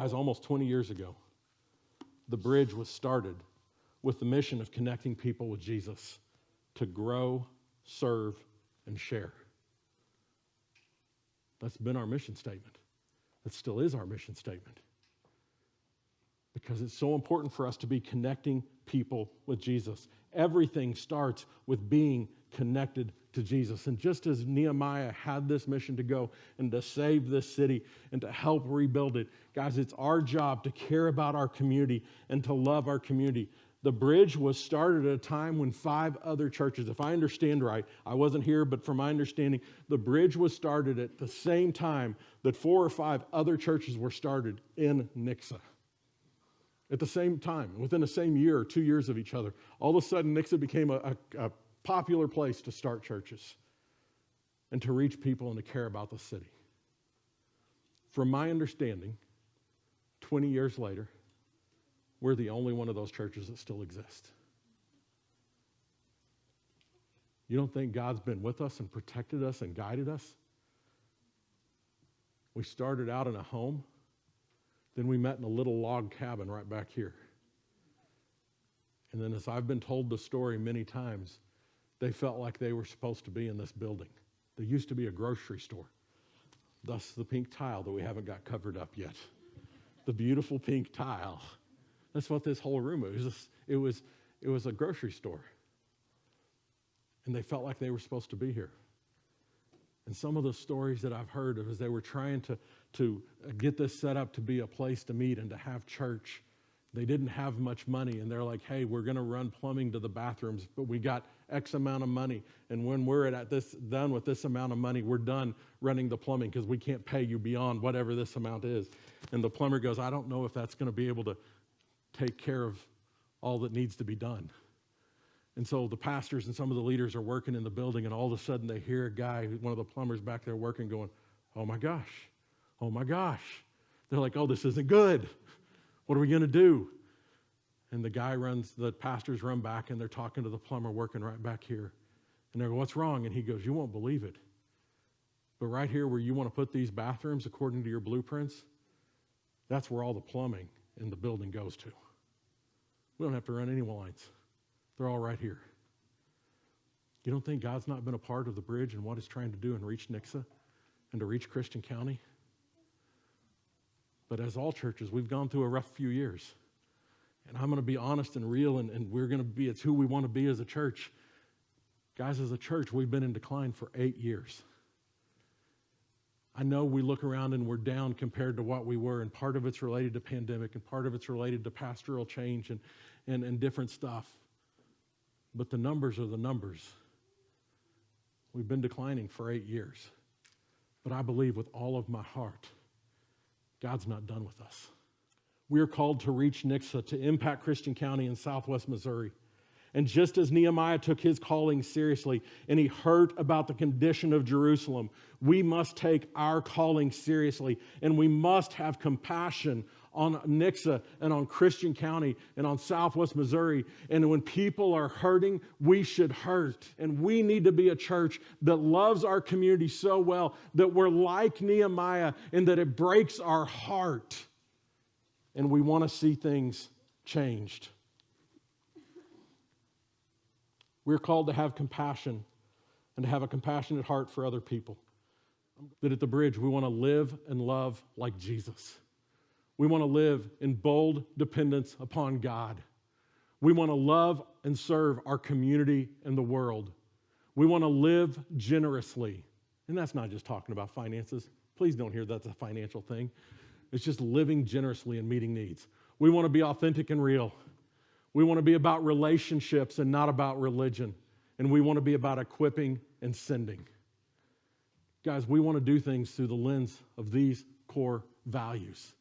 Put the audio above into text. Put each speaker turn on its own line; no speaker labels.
Guys, almost 20 years ago, the Bridge was started with the mission of connecting people with Jesus to grow, serve, and share. That's been our mission statement. It still is our mission statement. Because it's so important for us to be connecting people with Jesus. Everything starts with being connected to Jesus. And just as Nehemiah had this mission to go and to save this city and to help rebuild it, guys, it's our job to care about our community and to love our community. The Bridge was started at a time when 5 other churches, if I understand right, I wasn't here, but from my understanding, the Bridge was started at the same time that 4 or 5 other churches were started in Nixa. At the same time, within the same year or 2 years of each other, all of a sudden Nixa became a popular place to start churches and to reach people and to care about the city. From my understanding, 20 years later, we're the only one of those churches that still exist. You don't think God's been with us and protected us and guided us? We started out in a home, then we met in a little log cabin right back here. And then as I've been told the story many times, they felt like they were supposed to be in this building. There used to be a grocery store. Thus the pink tile that we haven't got covered up yet. The beautiful pink tile. That's what this whole room was. It was a grocery store. And they felt like they were supposed to be here. And some of the stories that I've heard of as they were trying to get this set up to be a place to meet and to have church, they didn't have much money. And they're like, hey, we're going to run plumbing to the bathrooms, but we got X amount of money. And when we're done with this amount of money, we're done running the plumbing because we can't pay you beyond whatever this amount is. And the plumber goes, I don't know if that's going to be able to take care of all that needs to be done. And so the pastors and some of the leaders are working in the building, and all of a sudden they hear a guy, one of the plumbers back there working, going, oh my gosh. They're like, oh, this isn't good. What are we going to do? And the pastors run back, and they're talking to the plumber working right back here. And they go, what's wrong? And he goes, you won't believe it. But right here where you want to put these bathrooms according to your blueprints, that's where all the plumbing in the building goes to. We don't have to run any lines. They're all right here. You don't think God's not been a part of the Bridge and what it's trying to do and reach Nixa and to reach Christian County? But as all churches, we've gone through a rough few years. And I'm going to be honest and real, and we're going to be, it's who we want to be as a church. Guys, as a church, we've been in decline for 8 years. I know we look around and we're down compared to what we were, and part of it's related to pandemic, and part of it's related to pastoral change and different stuff. But the numbers are the numbers. We've been declining for 8 years. But I believe with all of my heart, God's not done with us. We are called to reach Nixa, to impact Christian County in southwest Missouri. And just as Nehemiah took his calling seriously and he heard about the condition of Jerusalem, we must take our calling seriously, and we must have compassion on Nixa and on Christian County and on southwest Missouri. And when people are hurting, we should hurt. And we need to be a church that loves our community so well that we're like Nehemiah and that it breaks our heart. And we want to see things changed. We're called to have compassion and to have a compassionate heart for other people. That at the Bridge, we want to live and love like Jesus. We want to live in bold dependence upon God. We want to love and serve our community and the world. We want to live generously. And that's not just talking about finances. Please don't hear that's a financial thing. It's just living generously and meeting needs. We want to be authentic and real. We want to be about relationships and not about religion. And we want to be about equipping and sending. Guys, we want to do things through the lens of these core values.